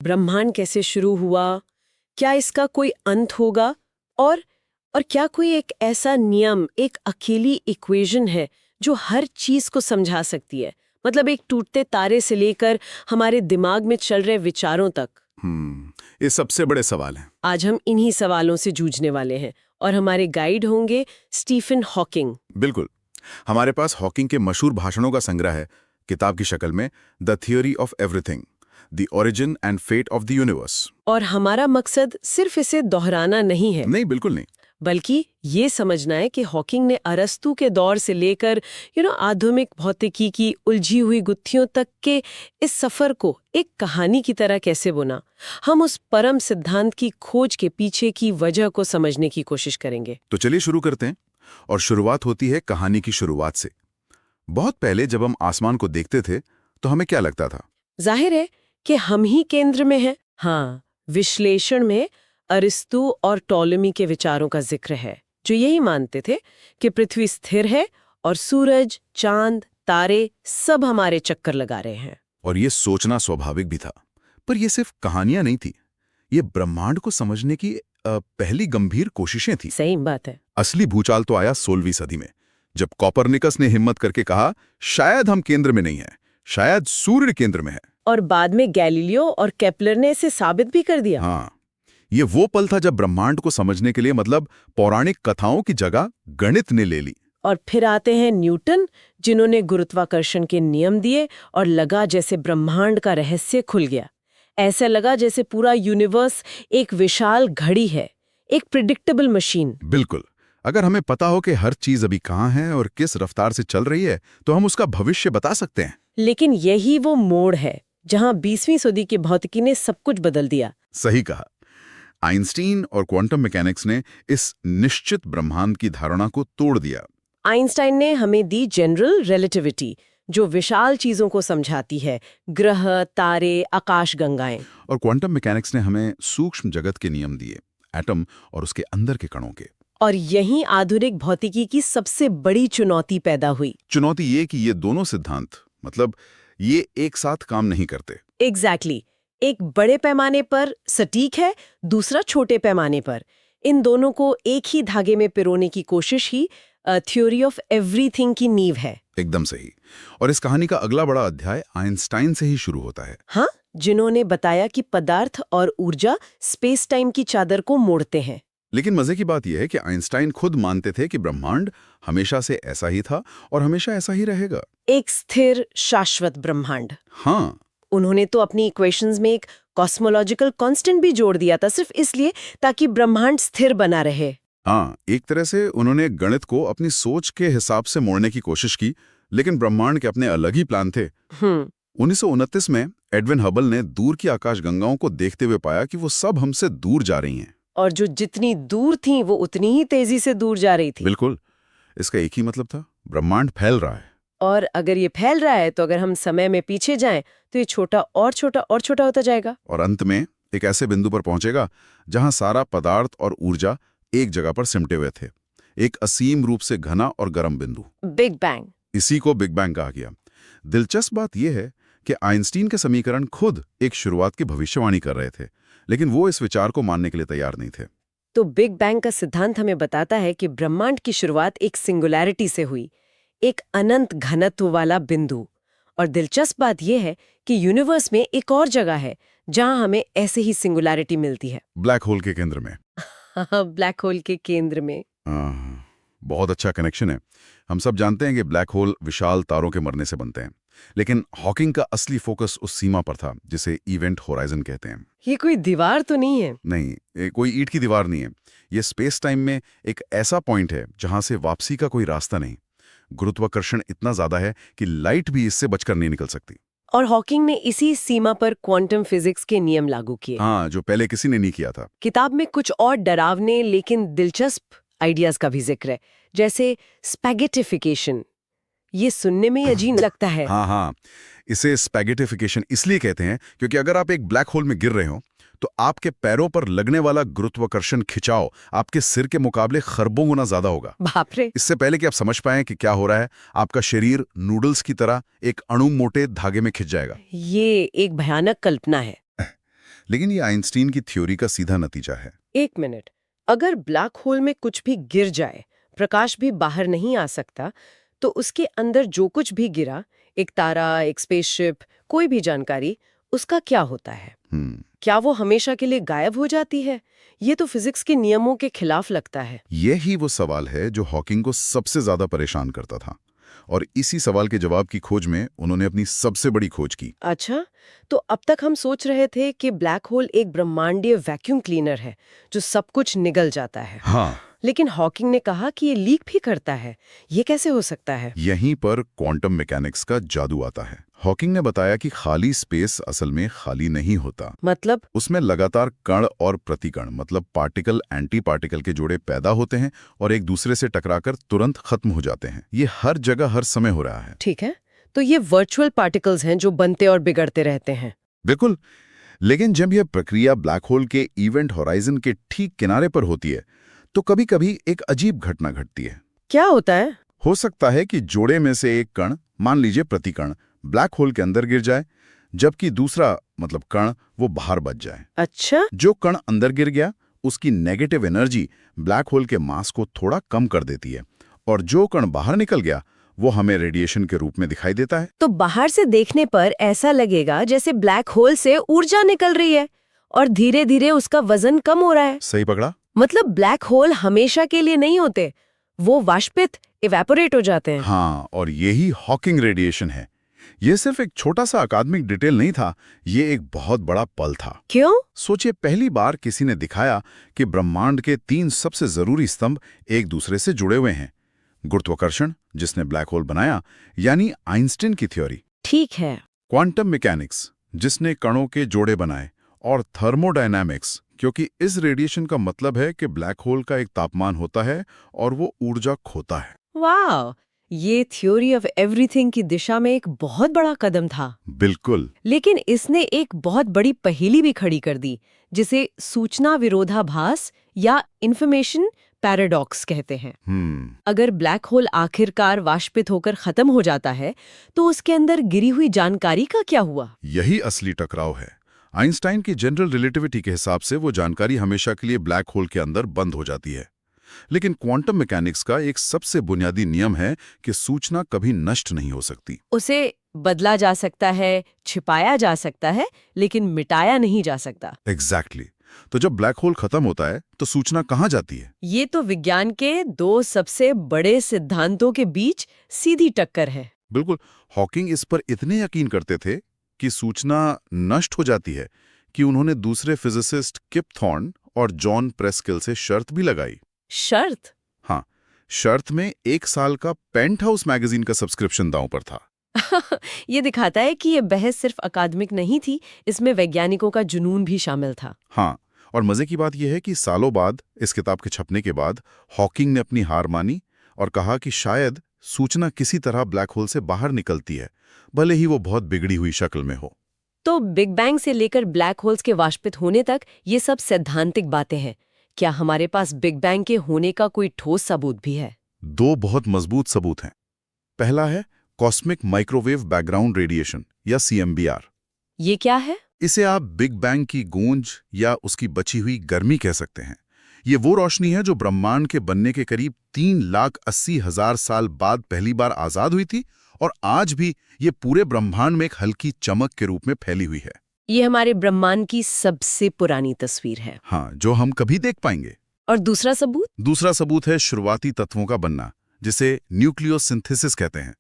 ब्रह्मांड कैसे शुरू हुआ, क्या इसका कोई अंत होगा और क्या कोई एक ऐसा नियम, एक अकेली इक्वेशन है जो हर चीज को समझा सकती है? मतलब एक टूटते तारे से लेकर हमारे दिमाग में चल रहे विचारों तक। ये सबसे बड़े सवाल हैं। आज हम इन्हीं सवालों से जूझने वाले हैं और हमारे गाइड होंगे स्टीफन हॉकिंग। बिल्कुल। हमारे पास हॉकिंग के मशहूर भाषणों का संग्रह है, किताब की शक्ल में, the theory of everything, the origin and fate of the universe. और हमारा मकसद सिर्फ इसे दोहराना नहीं है, नहीं, बिल्कुल नहीं। बल्कि ये समझना है कि हॉकिंग ने अरस्तू के दौर से लेकर आधुनिक भौतिकी की उलझी हुई गुत्थियों तक के इस सफर को एक कहानी की तरह कैसे बुना। हम उस परम सिद्धांत की खोज के पीछे की वजह को समझने की कोशिश करेंगे। तो चलिए शुरू करते हैं। और शुरुआत होती है कहानी की शुरुआत से। बहुत पहले जब हम आसमान को देखते थे तो हमें क्या लगता था? जाहिर है कि हम ही केंद्र में हैं। हाँ, विश्लेषण में अरिस्तु और टॉलेमी के विचारों का जिक्र है, जो यही मानते थे कि पृथ्वी स्थिर है और सूरज, चांद, तारे सब हमारे चक्कर लगा रहे हैं। और ये सोचना स्वाभाविक भी था, पर ये सिर्फ कहानियां नहीं थी। ये ब्रह्मांड को समझने की पहली गंभीर कोशिशें थी। सही बात है। असली भूचाल तो आया 16वीं सदी में, जब कोपरनिकस ने हिम्मत करके कहा, शायद हम केंद्र में नहीं हैं, शायद सूर्य केंद्र में है। और बाद में गैलीलियो और केपलर ने इसे साबित भी कर दिया। हाँ, ये वो पल था जब ब्रह्मांड को समझने के लिए पौराणिक कथाओं की जगह गणित ने ले ली। और फिर आते हैं न्यूटन, जिन्होंने गुरुत्वाकर्षण के नियम दिए और लगा जैसे ब्रह्मांड का रहस्य खुल गया। ऐसा लगा जैसे पूरा यूनिवर्स एक विशाल घड़ी है, एक प्रिडिक्टेबल मशीन। बिल्कुल। अगर हमें पता हो कि हर चीज अभी कहाँ है और किस रफ्तार से चल रही है, तो हम उसका भविष्य बता सकते हैं। लेकिन यही वो मोड़ है जहां 20वीं सदी की भौतिकी ने सब कुछ बदल दिया। सही कहा। आइंस्टीन और क्वांटम मैकेनिक्स ने इस निश्चित ब्रह्मांड की धारणा को तोड़ दिया। आइंस्टाइन ने हमें दी जनरल रिलेटिविटी, जो विशाल चीजों को समझाती है, ग्रह, तारे, आकाशगंगाएं। और क्वांटम मैकेनिक्स ने हमें सूक्ष्म जगत के नियम दिए, एटम और उसके अंदर के कणों के। और यहीं आधुनिक भौतिकी की सबसे बड़ी चुनौती पैदा हुई। चुनौती ये कि ये दोनों सिद्धांत ये एक साथ काम नहीं करते। एग्जैक्टली। एक बड़े पैमाने पर सटीक है, दूसरा छोटे पैमाने पर। इन दोनों को एक ही धागे में पिरोने की कोशिश ही थ्योरी ऑफ एवरीथिंग की नींव है। एकदम सही। और इस कहानी का अगला बड़ा अध्याय आइंस्टाइन से ही शुरू होता है। हाँ, जिन्होंने बताया कि पदार्थ और ऊर्जा स्पेस टाइम की चादर को मोड़ते हैं। लेकिन मजे की बात यह है कि आइंस्टाइन खुद मानते थे कि ब्रह्मांड हमेशा से ऐसा ही था और हमेशा ऐसा ही रहेगा। एक स्थिर, शाश्वत ब्रह्मांड। हाँ। उन्होंने तो अपनी इक्वेशंस में एक कॉस्मोलॉजिकल कांस्टेंट भी जोड़ दिया था, सिर्फ इसलिए ताकि ब्रह्मांड स्थिर बना रहे। हाँ, एक तरह से उन्होंने गणित को अपनी सोच के हिसाब से मोड़ने की कोशिश की, लेकिन ब्रह्मांड के अपने अलग ही प्लान थे। 1929 में एडविन हबल ने दूर की आकाशगंगाओं को देखते हुए पाया कि वो सब हमसे दूर जा रही हैं। और जो जितनी दूर थीं, वो उतनी ही तेजी से दूर जा रही थी। बिल्कुल। इसका एक ही मतलब था, ब्रह्मांड फैल रहा है। और अगर ये फैल रहा है तो अगर हम समय में पीछे जाएं तो ये छोटा और छोटा और छोटा होता जाएगा। और अंत में एक ऐसे बिंदु पर पहुंचेगा जहां सारा पदार्थ और ऊर्जा एक जगह पर सिमटे हुए थे। एक असीम रूप से घना और गर्म बिंदु, बिग बैंग। इसी को बिग बैंग कहा गया। दिलचस्प बात यह है कि आइंस्टीन के समीकरण खुद एक शुरुआत की भविष्यवाणी कर रहे थे, लेकिन वो इस विचार को मानने के लिए तैयार नहीं थे। तो बिग बैंग का सिद्धांत हमें बताता है कि ब्रह्मांड की शुरुआत एक सिंगुलैरिटी से हुई, एक अनंत घनत्व वाला बिंदु। और दिलचस्प बात यह है कि यूनिवर्स में एक और जगह है जहां हमें ऐसे ही सिंगुलैरिटी मिलती है। ब्लैक होल के केंद्र में। ब्लैक होल के केंद्र में। बहुत अच्छा कनेक्शन है। हम सब जानते हैं कि ब्लैक होल विशाल तारों के मरने से बनते हैं, लेकिन हॉकिंग का असली फोकस उस सीमा पर था जिसे इवेंट होराइजन कहते हैं। ये कोई दीवार तो नहीं है? नहीं, ये कोई ईंट की दीवार नहीं है। ये स्पेस टाइम में एक ऐसा पॉइंट है जहां से वापसी का कोई रास्ता नहीं। गुरुत्वाकर्षण इतना ज्यादा है कि लाइट भी इससे बचकर नहीं निकल सकती। और हॉकिंग ने इसी सीमा पर क्वांटम फिजिक्स के नियम लागू किए। हाँ, जो पहले किसी ने नहीं किया था। किताब में कुछ और डरावने लेकिन दिलचस्प आइडियाज का भी जिक्र है, जैसे स्पैगेटिफिकेशन। ये सुनने में अजीब लगता है। हाँ, इसे स्पैगेटिफिकेशन इसलिए कहते हैं क्योंकि अगर आप एक ब्लैक होल में गिर रहे हो तो आपके पैरों पर लगने वाला गुरुत्वाकर्षण खिंचाव आपके सिर के मुकाबले खरबों गुना ज्यादा होगा। बाप रे। इससे पहले कि आप समझ पाएं कि क्या हो रहा है, आपका शरीर नूडल्स की तरह एक अणु मोटे धागे में खिंच जाएगा। ये एक भयानक कल्पना है। लेकिन ये आइंस्टीन की थ्योरी का सीधा नतीजा है। एक मिनट, अगर ब्लैक होल में कुछ भी गिर जाए, प्रकाश भी बाहर नहीं आ सकता, तो उसके अंदर जो कुछ भी गिरा, एक तारा, एक स्पेसशिप, कोई भी जानकारी, उसका क्या होता है? क्या वो हमेशा के लिए गायब हो जाती है? ये तो फिजिक्स के नियमों के खिलाफ लगता है। यही वो सवाल है जो हॉकिंग को सबसे ज्यादा परेशान करता था, और इसी सवाल के जवाब की खोज में उन्होंने अपनी सबसे बड़ी खोज की। अच्छा, तो अब तक हम सोच रहे थे कि ब्लैक होल एक ब्रह्मांडीय वैक्यूम क्लीनर है जो सब कुछ निगल जाता है। हाँ, लेकिन हॉकिंग ने कहा कि ये लीक भी करता है। ये कैसे हो सकता है? यहीं पर क्वांटम मैकेनिक्स का जादू आता है। हॉकिंग ने बताया कि खाली स्पेस असल में खाली नहीं होता। मतलब? उसमें लगातार कण और प्रतिकण, मतलब पार्टिकल एंटी पार्टिकल के जोड़े पैदा होते हैं और एक दूसरे से टकराकर तुरंत खत्म हो जाते हैं। ये हर जगह हर समय हो रहा है। ठीक है, तो ये वर्चुअल पार्टिकल्स हैं जो बनते और बिगड़ते रहते हैं। बिल्कुल, लेकिन जब यह प्रक्रिया ब्लैक होल के इवेंट होराइजन के ठीक किनारे पर होती है, तो कभी-कभी एक अजीब घटना घटती है। क्या होता है? हो सकता है कि जोड़े में से एक कण, मान लीजिए प्रतिकण, ब्लैक होल के अंदर गिर जाए, जबकि दूसरा मतलब कण वो बाहर बच जाए। अच्छा, जो कण अंदर गिर गया, उसकी नेगेटिव एनर्जी ब्लैक होल के मास को थोड़ा कम कर देती है, और जो कण बाहर निकल गया वो हमें रेडिएशन के रूप में दिखाई देता है। तो बाहर से देखने पर ऐसा लगेगा जैसे ब्लैक होल से ऊर्जा निकल रही है और धीरे धीरे उसका वजन कम हो रहा है। सही पकड़ा? मतलब ब्लैक होल हमेशा के लिए नहीं होते, वो वाष्पित, इवेपोरेट हो जाते हैं। हाँ, और यही हॉकिंग रेडिएशन है। ये सिर्फ एक छोटा सा अकादमिक डिटेल नहीं था, ये एक बहुत बड़ा पल था। क्यों? सोचिए, पहली बार किसी ने दिखाया कि ब्रह्मांड के 3 सबसे जरूरी स्तंभ एक दूसरे से जुड़े हुए हैं। गुरुत्वाकर्षण, जिसने ब्लैक होल बनाया, यानी आइंस्टीन की थ्योरी। ठीक है। क्वांटम मैकेनिक्स, जिसने कणों के जोड़े बनाए, और थर्मोडायनामिक्स, क्योंकि इस रेडिएशन का मतलब है कि ब्लैक होल का एक तापमान होता है और वो ऊर्जा खोता है। वाह, ये थ्योरी ऑफ एवरीथिंग की दिशा में एक बहुत बड़ा कदम था। बिल्कुल। लेकिन इसने एक बहुत बड़ी पहेली भी खड़ी कर दी, जिसे सूचना विरोधाभास या इंफॉर्मेशन पैराडॉक्स कहते हैं। अगर ब्लैक होल आखिरकार वाष्पित होकर खत्म हो जाता है, तो उसके अंदर गिरी हुई जानकारी का क्या हुआ? यही असली टकराव है। आइंस्टाइन की जनरल रिलेटिविटी के हिसाब से वो जानकारी हमेशा के लिए ब्लैक होल के अंदर बंद हो जाती है। लेकिन क्वांटम मैकेनिक्स का एक सबसे बुनियादी नियम है कि सूचना कभी नष्ट नहीं हो सकती। उसे बदला जा सकता है, छिपाया जा सकता है, लेकिन मिटाया नहीं जा सकता। एग्जैक्टली। तो जब ब्लैक होल खत्म होता है, तो सूचना कहाँ जाती है? ये तो विज्ञान के दो सबसे बड़े सिद्धांतों के बीच सीधी टक्कर है। बिल्कुल। हॉकिंग इस पर इतने यकीन करते थे कि सूचना नष्ट हो जाती है कि उन्होंने दूसरे फिजिसिस्ट किप थॉर्न और जॉन प्रेस्किल से शर्त भी लगाई। शर्त? हाँ, शर्त में 1 साल का पेंटहाउस मैगजीन का सब्सक्रिप्शन दांव पर था। ये दिखाता है कि ये बहस सिर्फ अकादमिक नहीं थी, इसमें वैज्ञानिकों का जुनून भी शामिल था। हाँ, और मजे की बात यह है कि सालों बाद, इस किताब के छपने के बाद, हॉकिंग ने अपनी हार मानी और कहा कि शायद सूचना किसी तरह ब्लैक होल से बाहर निकलती है, भले ही वो बहुत बिगड़ी हुई शक्ल में हो। तो बिग बैंग से लेकर ब्लैक होल्स के वाष्पित होने तक ये सब सैद्धांतिक बातें हैं। क्या हमारे पास बिग बैंग के होने का कोई ठोस सबूत भी है? 2 बहुत मजबूत सबूत हैं। पहला है कॉस्मिक माइक्रोवेव बैकग्राउंड रेडिएशन, या CMBR। ये क्या है? इसे आप बिग बैंग की गूंज या उसकी बची हुई गर्मी कह सकते हैं। ये वो रोशनी है जो ब्रह्मांड के बनने के करीब 3,80,000 साल बाद पहली बार आजाद हुई थी, और आज भी ये पूरे ब्रह्मांड में एक हल्की चमक के रूप में फैली हुई है। ये हमारे ब्रह्मांड की सबसे पुरानी तस्वीर है। हाँ, जो हम कभी देख पाएंगे। और दूसरा सबूत? दूसरा सबूत है शुरुआती तत्वों का बनना, जिसे न्यूक्लियोसिंथेसिस कहते हैं।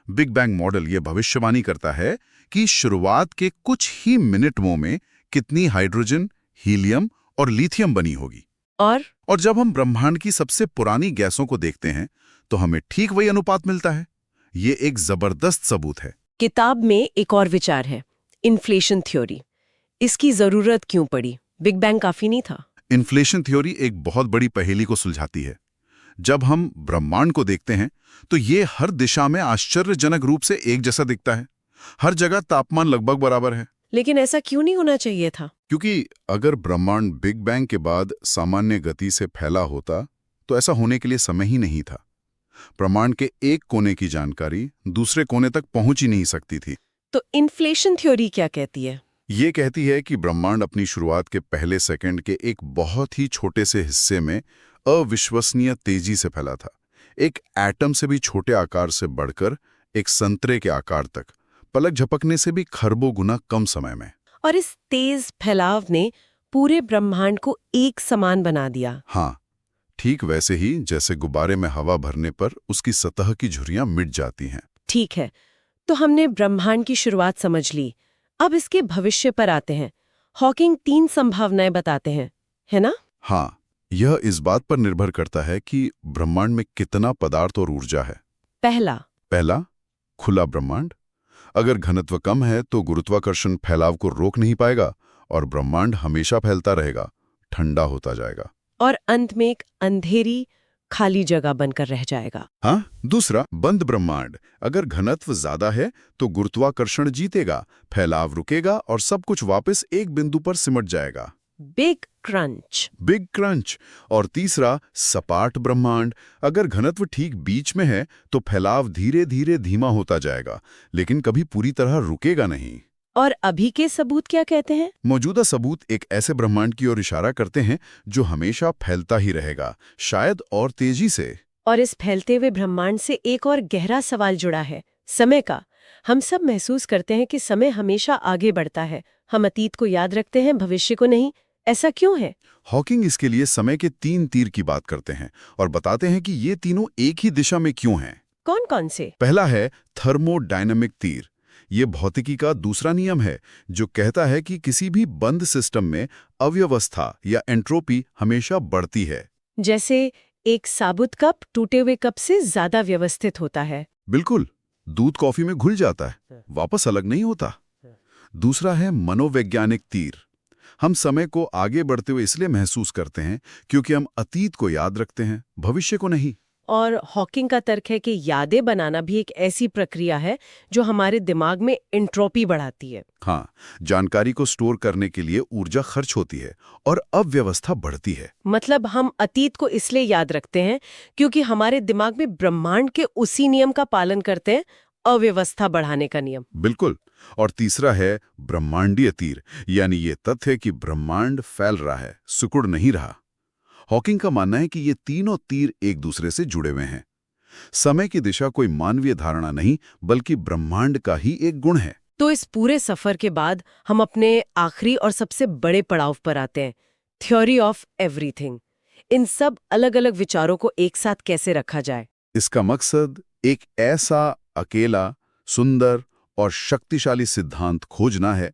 बिग बैंग मॉडल ये भविष्यवाणी करता है कि शुरुआत के कुछ ही मिनटों में कितनी हाइड्रोजन, हीलियम और लिथियम बनी होगी। और जब हम ब्रह्मांड की सबसे पुरानी गैसों को देखते हैं, तो हमें ठीक वही अनुपात मिलता है। ये एक जबरदस्त सबूत है। किताब में एक और विचार है, इन्फ्लेशन थ्योरी। इसकी जरूरत क्यों पड़ी? बिग बैंग काफी नहीं था? इन्फ्लेशन थ्योरी एक बहुत बड़ी पहेली को सुलझाती है। जब हम ब्रह्मांड को देखते हैं, तो ये हर दिशा में आश्चर्यजनक रूप से एक जैसा दिखता है। हर जगह तापमान लगभग बराबर है। लेकिन ऐसा क्यों नहीं होना चाहिए था? क्योंकि अगर ब्रह्मांड बिग बैंग के बाद सामान्य गति से फैला होता, तो ऐसा होने के लिए समय ही नहीं था। ब्रह्मांड के एक कोने की जानकारी दूसरे कोने तक पहुंच ही नहीं सकती थी। तो इन्फ्लेशन थ्योरी क्या कहती है? ये कहती है कि ब्रह्मांड अपनी शुरुआत के पहले सेकंड के एक बहुत ही छोटे से हिस्से में अविश्वसनीय तेजी से फैला था। एक एटम से भी छोटे आकार से बढ़कर एक संतरे के आकार तक, पलक झपकने से भी खरबों गुना कम समय में। और इस तेज फैलाव ने पूरे ब्रह्मांड को एक समान बना दिया। हाँ, ठीक वैसे ही जैसे गुब्बारे में हवा भरने पर उसकी सतह की झुर्रियां मिट जाती हैं। ठीक है, तो हमने ब्रह्मांड की शुरुआत समझ ली। अब इसके भविष्य पर आते हैं। हॉकिंग 3 संभावनाएं बताते हैं, है ना? हाँ, यह इस बात पर निर्भर करता है कि ब्रह्मांड में कितना पदार्थ और ऊर्जा है। पहला, खुला ब्रह्मांड। अगर घनत्व कम है तो गुरुत्वाकर्षण फैलाव को रोक नहीं पाएगा और ब्रह्मांड हमेशा फैलता रहेगा, ठंडा होता जाएगा। और अंत में एक अंधेरी खाली जगह बनकर रह जाएगा। हाँ, दूसरा, बंद ब्रह्मांड। अगर घनत्व ज्यादा है तो गुरुत्वाकर्षण जीतेगा, फैलाव रुकेगा और सब कुछ वापस एक बिंदु पर सिमट जाएगा। Big crunch. और तीसरा, सपाट ब्रह्मांड। अगर घनत्व ठीक बीच में है तो फैलाव धीरे धीरे धीमा होता जाएगा, लेकिन कभी पूरी तरह रुकेगा नहीं। और अभी के सबूत क्या कहते हैं? मौजूदा सबूत एक ऐसे ब्रह्मांड की ओर इशारा करते हैं जो हमेशा फैलता ही रहेगा, शायद और तेजी से। और इस फैलते हुए ब्रह्मांड से एक और गहरा सवाल जुड़ा है, समय का। हम सब महसूस करते हैं कि समय हमेशा आगे बढ़ता है। हम अतीत को याद रखते हैं, भविष्य को नहीं। ऐसा क्यों है? हॉकिंग इसके लिए समय के 3 तीर की बात करते हैं और बताते हैं कि ये तीनों एक ही दिशा में क्यों हैं। कौन कौन से? पहला है थर्मोडायनामिक तीर। ये भौतिकी का दूसरा नियम है जो कहता है कि किसी भी बंद सिस्टम में अव्यवस्था या एंट्रोपी हमेशा बढ़ती है। जैसे एक साबुत कप टूटे हुए कप से ज्यादा व्यवस्थित होता है। बिल्कुल, दूध कॉफी में घुल जाता है, वापस अलग नहीं होता। दूसरा है मनोवैज्ञानिक तीर। हम समय को आगे बढ़ते हुए इसलिए महसूस करते हैं क्योंकि हम अतीत को याद रखते हैं, भविष्य को नहीं। और हॉकिंग का तर्क है कि यादें बनाना भी एक ऐसी प्रक्रिया है जो हमारे दिमाग में एंट्रोपी बढ़ाती है। हाँ, जानकारी को स्टोर करने के लिए ऊर्जा खर्च होती है और अव्यवस्था बढ़ती है। मतलब हम अतीत को इसलिए याद रखते हैं क्योंकि हमारे दिमाग में ब्रह्मांड के उसी नियम का पालन करते हैं, अव्यवस्था बढ़ाने का नियम। बिल्कुल। और तीसरा है ब्रह्मांडीय तीर, यानी ये तथ्य कि ब्रह्मांड फैल रहा है, सिकुड़ नहीं रहा। हॉकिंग का मानना है कि ये तीनों तीर एक दूसरे से जुड़े हुए हैं। समय की दिशा कोई मानवीय धारणा नहीं, बल्कि ब्रह्मांड का ही एक गुण है। तो इस पूरे सफर के बाद हम अपने आखिरी और सबसे बड़े पड़ाव पर आते हैं, थ्योरी ऑफ एवरीथिंग। इन सब अलग अलग विचारों को एक साथ कैसे रखा जाए? इसका मकसद एक ऐसा अकेला, सुंदर और शक्तिशाली सिद्धांत खोजना है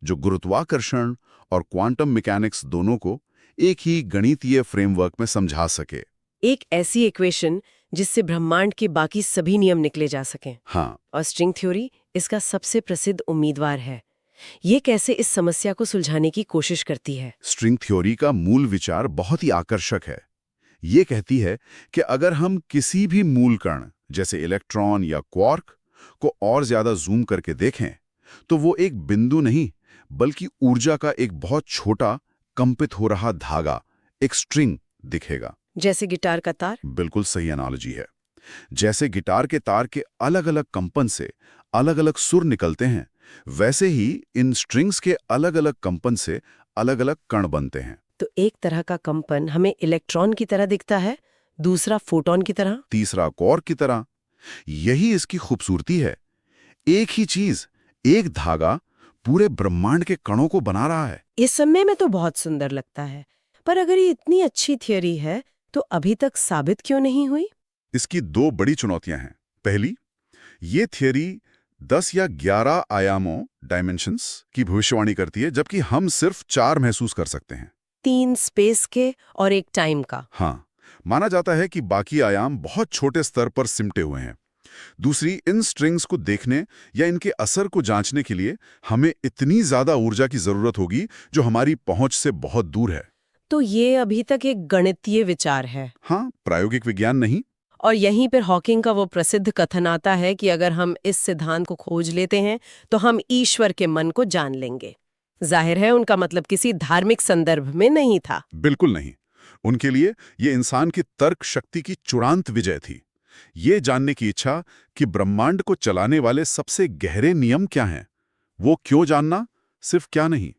जो गुरुत्वाकर्षण और क्वांटम मैकेनिक्स दोनों को एक ही गणितीय फ्रेमवर्क में समझा सके। एक ऐसी इक्वेशन जिससे ब्रह्मांड के बाकी सभी नियम निकले जा सकें। हाँ, और स्ट्रिंग थ्योरी इसका सबसे प्रसिद्ध उम्मीदवार है। ये कैसे इस समस्या को सुलझाने की कोशिश करती है? स्ट्रिंग थ्योरी का मूल विचार बहुत ही आकर्षक है। ये कहती है कि अगर हम किसी भी मूल कण जैसे इलेक्ट्रॉन या क्वार्क को और ज्यादा जूम करके देखें तो वो एक बिंदु नहीं बल्कि ऊर्जा का एक बहुत छोटा कंपित हो रहा धागा, एक स्ट्रिंग दिखेगा। जैसे गिटार का तार? बिल्कुल सही एनालॉजी है। जैसे गिटार के तार के अलग अलग कंपन से अलग अलग सुर निकलते हैं, वैसे ही इन स्ट्रिंग्स के अलग अलग कंपन से अलग अलग कण बनते हैं। तो एक तरह का कंपन हमें इलेक्ट्रॉन की तरह दिखता है, दूसरा फोटॉन की तरह, तीसरा क्वार्क की तरह। यही इसकी खूबसूरती है। एक ही चीज, एक धागा पूरे ब्रह्मांड के कणों को बना रहा है। इस समय में तो बहुत सुंदर लगता है, पर अगर ये इतनी अच्छी थियोरी है तो अभी तक साबित क्यों नहीं हुई? इसकी 2 बड़ी चुनौतियां हैं। पहली, ये थियोरी 10 या 11 आयामों डायमेंशंस की भविष्यवाणी करती है, जबकि हम सिर्फ 4 महसूस कर सकते हैं। 3 स्पेस के और 1 टाइम का। हाँ, माना जाता है कि बाकी आयाम बहुत छोटे स्तर पर सिमटे हुए हैं। दूसरी, इन स्ट्रिंग्स को देखने या इनके असर को जांचने के लिए हमें इतनी ज्यादा ऊर्जा की जरूरत होगी जो हमारी पहुंच से बहुत दूर है। तो ये अभी तक एक गणितीय विचार है। हाँ, प्रायोगिक विज्ञान नहीं। और यहीं पर हॉकिंग का वो प्रसिद्ध कथन आता है कि अगर हम इस सिद्धांत को खोज लेते हैं तो हम ईश्वर के मन को जान लेंगे। जाहिर है उनका मतलब किसी धार्मिक संदर्भ में नहीं था। बिल्कुल नहीं। उनके लिए ये इंसान की तर्क शक्ति की चूड़ांत विजय थी। ये जानने की इच्छा कि ब्रह्मांड को चलाने वाले सबसे गहरे नियम क्या हैं, वो क्यों जानना सिर्फ क्या नहीं।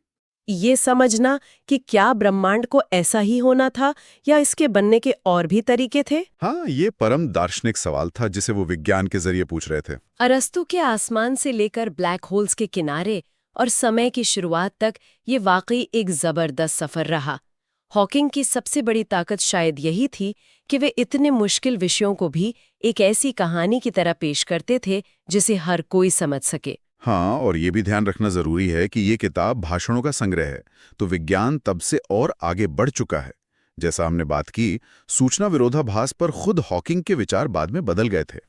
ये समझना कि क्या ब्रह्मांड को ऐसा ही होना था या इसके बनने के और भी तरीके थे। हाँ, ये परम दार्शनिक सवाल था जिसे वो विज्ञान के जरिए पूछ रहे थे। अरस्तू के आसमान से लेकर ब्लैक होल्स के किनारे और समय की शुरुआत तक ये वाकई एक जबरदस्त सफर रहा। हॉकिंग की सबसे बड़ी ताकत शायद यही थी कि वे इतने मुश्किल विषयों को भी एक ऐसी कहानी की तरह पेश करते थे जिसे हर कोई समझ सके। हाँ, और ये भी ध्यान रखना जरूरी है कि ये किताब भाषणों का संग्रह है, तो विज्ञान तब से और आगे बढ़ चुका है। जैसा हमने बात की, सूचना विरोधाभास पर खुद हॉकिंग के विचार बाद में बदल गए थे।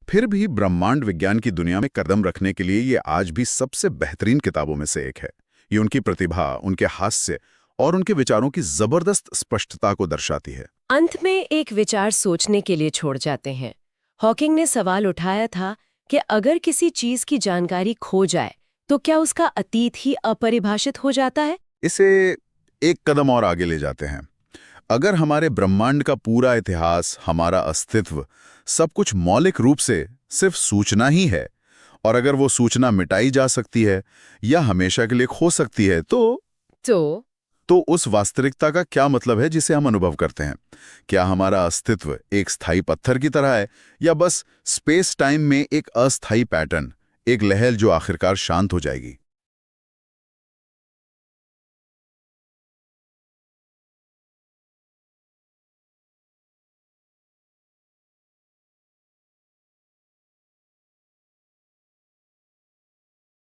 फिर भी ब्रह्मांड विज्ञान की दुनिया में कदम रखने के लिए ये आज भी सबसे बेहतरीन किताबों में से एक है। ये उनकी प्रतिभा, उनके हास्य और उनके विचारों की जबरदस्त स्पष्टता को दर्शाती है। अंत में एक विचार सोचने के लिए छोड़ जाते हैं। हॉकिंग ने सवाल उठाया था कि अगर किसी चीज की जानकारी खो जाए तो क्या उसका अतीत ही अपरिभाषित हो जाता है। इसे एक कदम और आगे ले जाते हैं। अगर हमारे ब्रह्मांड का पूरा इतिहास, हमारा अस्तित्व, सब कुछ मौलिक रूप से सिर्फ सूचना ही है, और अगर वो सूचना मिटाई जा सकती है या हमेशा के लिए खो सकती है, तो उस वास्तविकता का क्या मतलब है जिसे हम अनुभव करते हैं? क्या हमारा अस्तित्व एक स्थायी पत्थर की तरह है या बस स्पेस टाइम में एक अस्थायी पैटर्न, एक लहर जो आखिरकार शांत हो जाएगी?